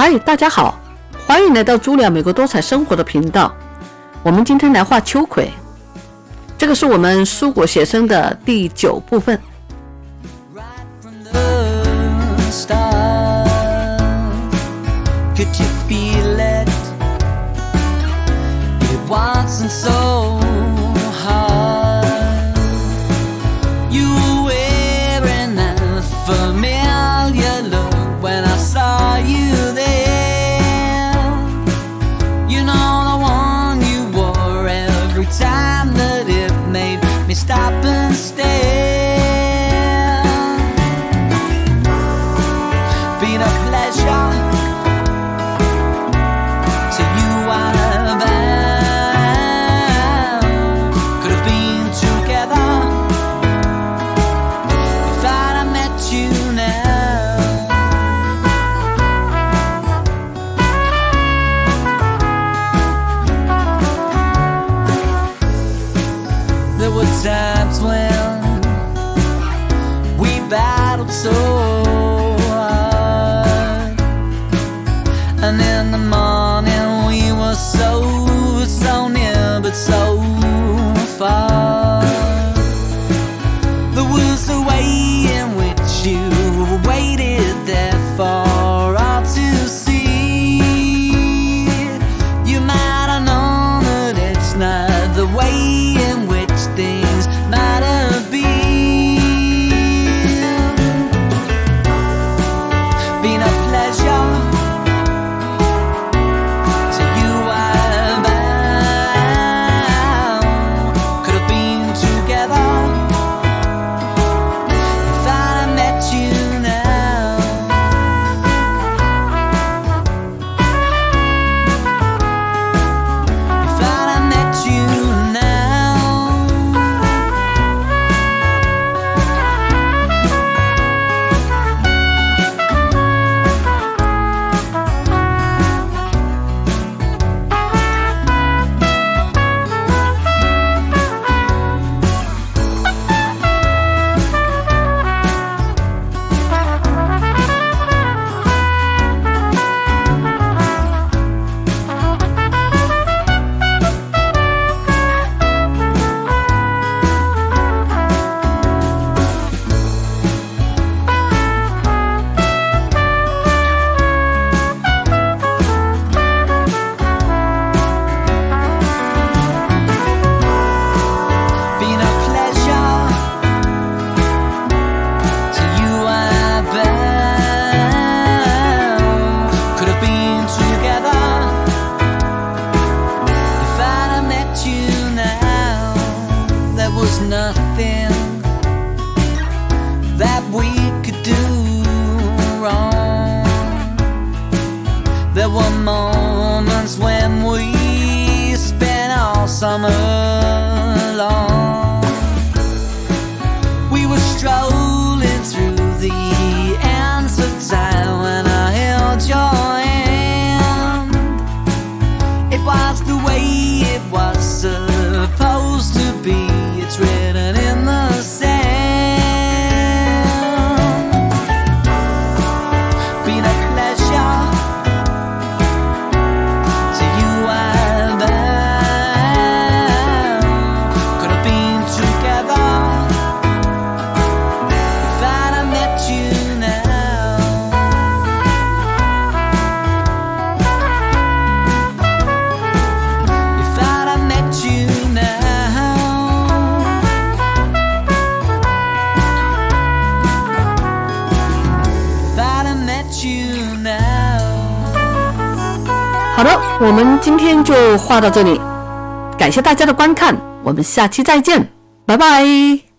嗨，大家好，欢迎来到Julia美国多彩生活的频道。我们今天来画秋葵，这个是我们蔬果写生的第9部分。Could you feel it? It wasn't so hard. You were wearing a familiar look when I saw you there. You know the one you wore every time that it made me stop and stare. Been a pleasure times when we battled so hard, and in the morning we were so near but so far. There was a way in which you waited there for all to see. You might have known that it's not the way in which things might have been. Been a pleasure to you I'm bound. Could have been together if I met you now. If I met you now. Nothing that we could do wrong. There were moments when we spent all summer long. We were strolling through the ends of time when I held your hand. It was the way it was supposed to be. It's written in the sand. Been a pleasure to you I'm bound. Could have been together if I'd have met you now. If I'd have met you now.好的，我们今天就画到这里，感谢大家的观看，我们下期再见，拜拜。